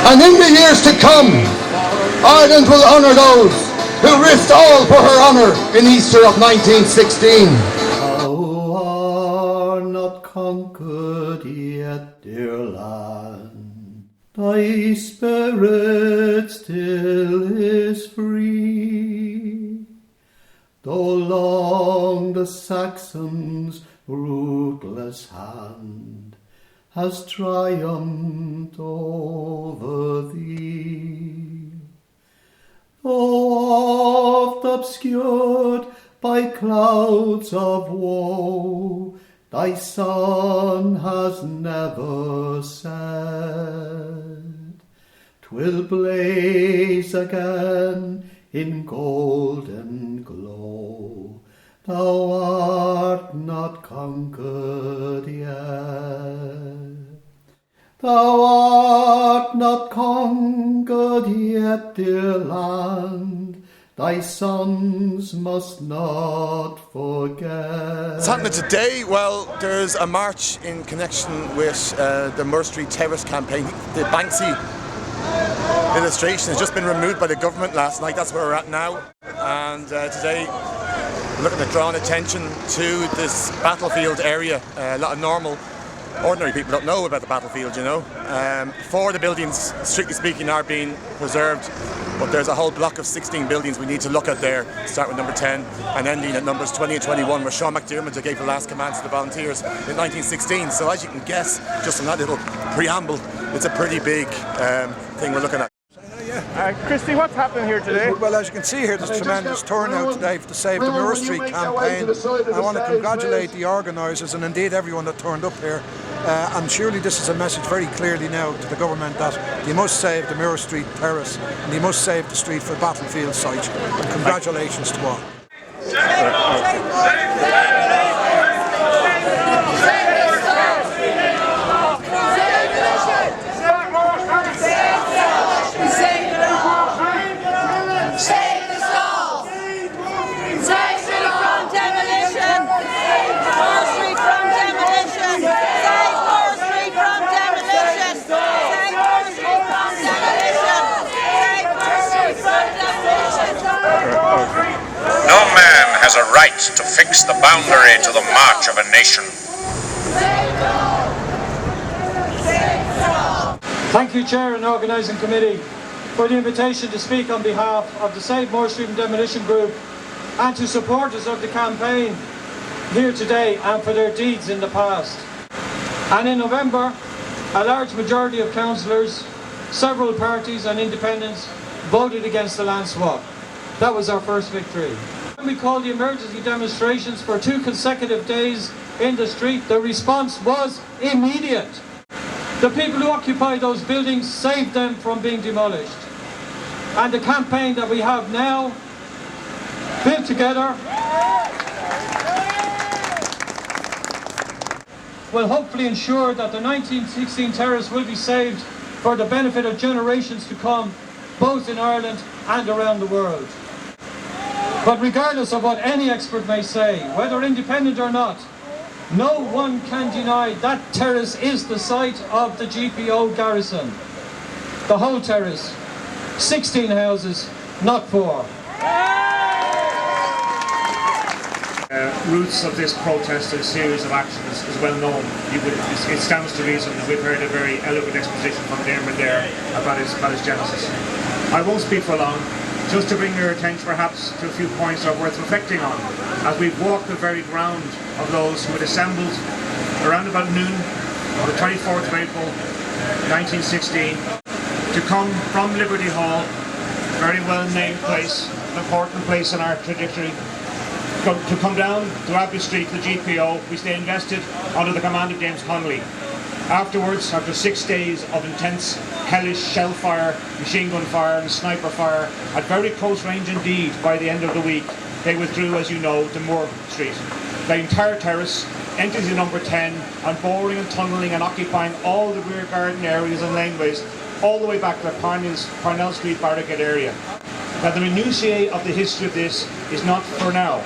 And in the years to come, Ireland will honour those who risked all for her honour in Easter of 1916. Thou art not conquered yet, dear land. Thy spirit still is free. Though long the Saxons' ruthless hand has triumphed over thee. Though oft obscured by clouds of woe, thy sun has never set. 'Twill blaze again in golden glow. Thou art not conquered yet. Thou art not conquered yet, dear land. Thy sons must not forget. What's happening today? Well, there's a march in connection with the Moore Street terrorist campaign. The Banksy illustration has just been removed by the government last night. That's where we're at now. And today, we're looking at drawing attention to this battlefield area. A lot of ordinary people don't know about the battlefield, you know. 4 of the buildings, strictly speaking, are being preserved, but there's a whole block of 16 buildings we need to look at there, start with number 10 and ending at numbers 20 and 21, where Sean McDermott gave the last commands to the volunteers in 1916. So as you can guess, just from that little preamble, it's a pretty big thing we're looking at. Christy, what's happening here today? Well, as you can see here, there's tremendous turnout today for the Save the Moore Street campaign. I want to congratulate the organisers and indeed everyone that turned up here. And surely this is a message very clearly now to the government that they must save the Moore Street terrace and they must save the street for battlefield site. And congratulations to all. No man has a right to fix the boundary to the march of a nation. Thank you, Chair and Organising Committee, for the invitation to speak on behalf of the Save Moore Street and Demolition Group and to supporters of the campaign here today and for their deeds in the past. And in November, a large majority of councillors, several parties and independents voted against the land swap. That was our first victory. When we called the emergency demonstrations for 2 consecutive days in the street, the response was immediate. The people who occupied those buildings saved them from being demolished. And the campaign that we have now, built together, will hopefully ensure that the 1916 terrace will be saved for the benefit of generations to come, both in Ireland and around the world. But regardless of what any expert may say, whether independent or not, no one can deny that terrace is the site of the GPO garrison. The whole terrace, 16 houses, not 4. Roots of this protest and series of actions is well known. It stands to reason that we've heard a very eloquent exposition from Dermot there about its genesis. I won't speak for long, just to bring your attention perhaps to a few points that are worth reflecting on as we've walked the very ground of those who had assembled around about noon on the 24th of April 1916 to come from Liberty Hall, a very well named place, an important place in our trajectory, to come down to Abbey Street, the GPO, which they invested under the command of James Connolly. Afterwards, after 6 days of intense, hellish shell fire, machine gun fire and sniper fire, at very close range indeed by the end of the week, they withdrew, as you know, to Moore Street. The entire terrace, entering number 10, and boring and tunnelling and occupying all the rear garden areas and laneways, all the way back to the Parnell Street barricade area. Now, the minutiae of the history of this is not for now.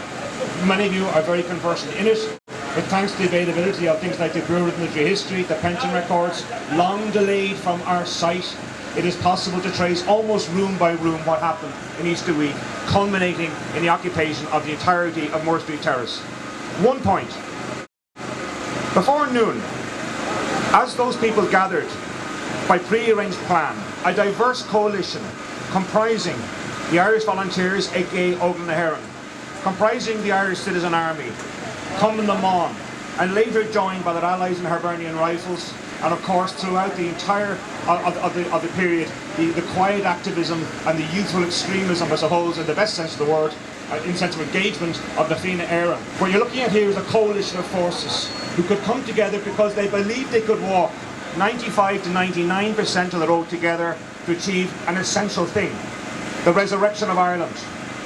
Many of you are very conversant in it, but thanks to the availability of things like the Bureau of Military History, the pension records, long delayed from our site, it is possible to trace almost room by room what happened in Easter week, culminating in the occupation of the entirety of Moore Street Terrace. One point. Before noon, as those people gathered by pre-arranged plan, a diverse coalition comprising the Irish Volunteers, aka Ogun na Heron, comprising the Irish Citizen Army, Cumann na Món, and later joined by their allies in Hibernian Rifles, and of course throughout the entire of the period, the quiet activism and the youthful extremism, I suppose, in the best sense of the word, in sense of engagement of the Fianna Éireann. What you're looking at here is a coalition of forces who could come together because they believed they could walk 95 to 99% of the road together to achieve an essential thing: the resurrection of Ireland,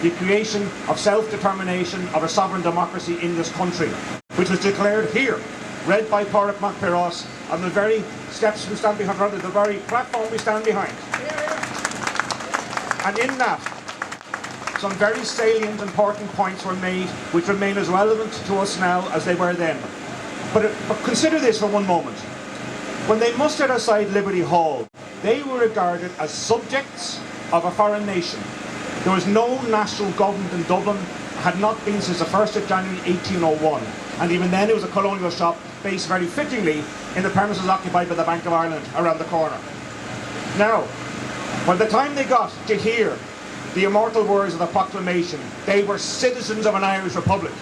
the creation of self-determination of a sovereign democracy in this country, which was declared here, read by Pádraig Mac Piarás, on the very steps we stand behind, rather the very platform we stand behind. And in that, some very salient, important points were made which remain as relevant to us now as they were then. But consider this for one moment. When they mustered outside Liberty Hall, they were regarded as subjects of a foreign nation. There was no national government in Dublin, had not been since the 1st of January 1801. And even then it was a colonial shop based very fittingly in the premises occupied by the Bank of Ireland around the corner. Now, by the time they got to hear the immortal words of the proclamation, they were citizens of an Irish Republic,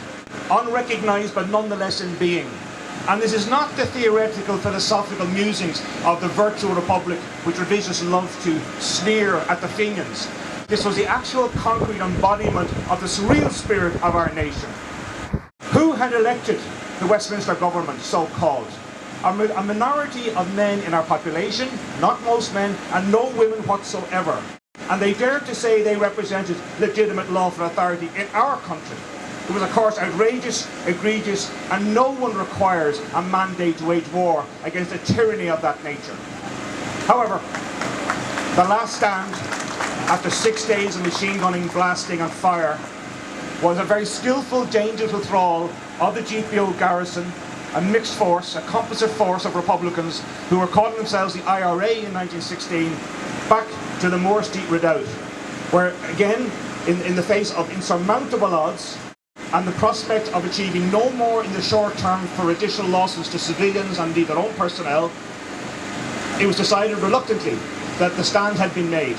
unrecognised but nonetheless in being. And this is not the theoretical philosophical musings of the virtual republic which revisionists love to sneer at the Fenians. This was the actual concrete embodiment of the surreal spirit of our nation. Who had elected the Westminster government, so-called? A minority of men in our population, not most men, and no women whatsoever. And they dared to say they represented legitimate lawful authority in our country. It was of course outrageous, egregious, and no one requires a mandate to wage war against a tyranny of that nature. However, the last stand, after 6 days of machine gunning, blasting and fire, was a very skillful, dangerous withdrawal of the GPO garrison, a mixed force, a composite force of Republicans who were calling themselves the IRA in 1916, back to the Moore Street Redoubt, where again, in the face of insurmountable odds, and the prospect of achieving no more in the short term for additional losses to civilians and indeed their own personnel, it was decided reluctantly that the stand had been made,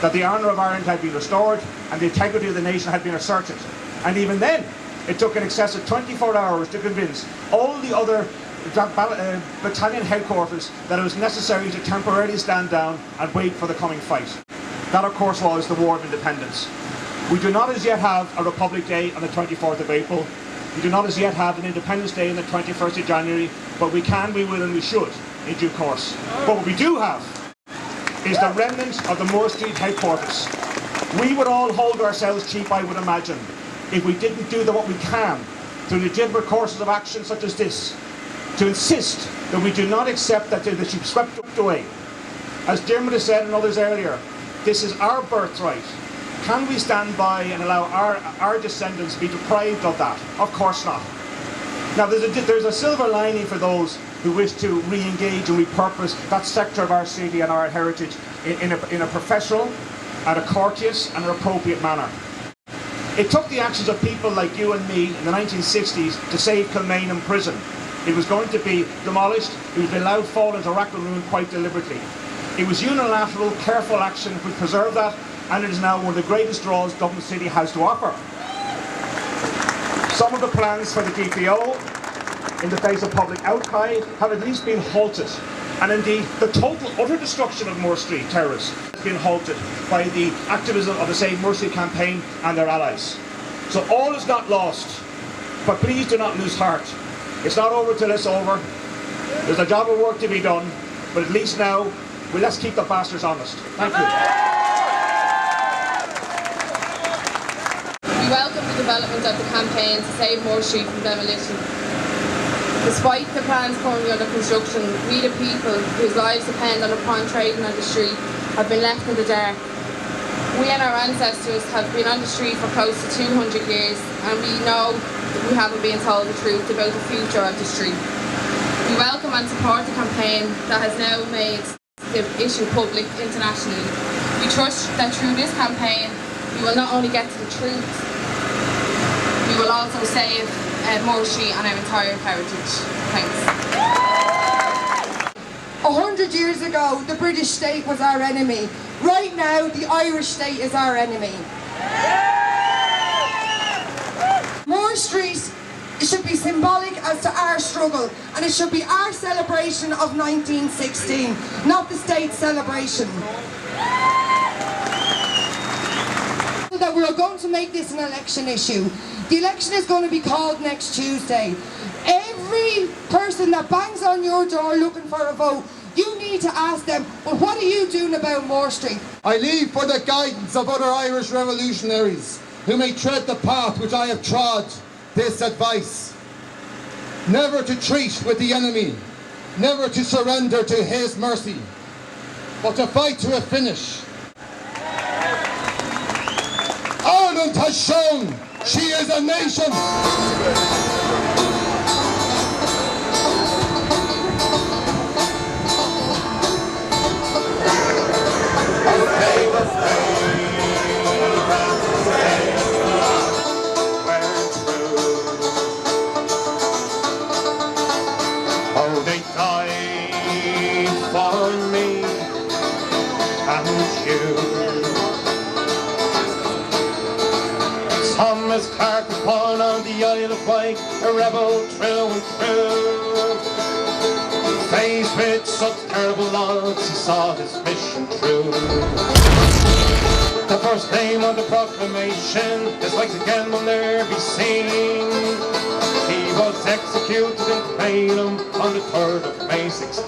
that the honour of Ireland had been restored and the integrity of the nation had been asserted. And even then, it took in excess of 24 hours to convince all the other battalion headquarters that it was necessary to temporarily stand down and wait for the coming fight. That, of course, was the War of Independence. We do not as yet have a Republic Day on the 24th of April. We do not as yet have an Independence Day on the 21st of January, but we can, we will, and we should in due course. But what we do have is the remnant of the Moore Street headquarters. We would all hold ourselves cheap, I would imagine, if we didn't do what we can through legitimate courses of action such as this, to insist that we do not accept that they should be swept away. As Dermot has said and others earlier, this is our birthright. Can we stand by and allow our descendants to be deprived of that? Of course not. Now there's a silver lining for those who wish to re-engage and repurpose that sector of our city and our heritage in a professional and a courteous and an appropriate manner. It took the actions of people like you and me in the 1960s to save Kilmainham Prison. It was going to be demolished, it was allowed to fall into rack and ruin quite deliberately. It was unilateral, careful action which preserved that, and it is now one of the greatest draws Dublin City has to offer. Some of the plans for the GPO, in the face of public outcry, have at least been halted. And indeed, the total, utter destruction of Moore Street Terrace has been halted by the activism of the Save Moore Street campaign and their allies. So all is not lost, but please do not lose heart. It's not over till it's over. There's a job of work to be done, but at least now, let's keep the bastards honest. Thank you. We welcome the development of the campaign to save Moore Street from demolition. Despite the plans currently under construction, we the people whose lives depend upon trading on the street have been left in the dark. We and our ancestors have been on the street for close to 200 years, and we know that we haven't been told the truth about the future of the street. We welcome and support the campaign that has now made the issue public internationally. We trust that through this campaign we will not only get to the truth, we will also save Moore Street and our entire heritage. Thanks. 100 years ago, the British state was our enemy. Right now, the Irish state is our enemy. Moore Street should be symbolic as to our struggle, and it should be our celebration of 1916, not the state's celebration. That we're going to make this an election issue. The election is going to be called next Tuesday. Every person that bangs on your door looking for a vote, you need to ask them, well, what are you doing about Moore Street? I leave for the guidance of other Irish revolutionaries who may tread the path which I have trod this advice. Never to treat with the enemy, never to surrender to his mercy, but to fight to a finish. Ireland has shown she is a nation. Oh, they died for me and you. Thomas Clark was born on the Isle of Wight, a rebel through and through. Faced with such terrible odds, he saw his mission through. The first name on the proclamation, his legs again will never be seen. He was executed in Salem on the 3rd of May 16.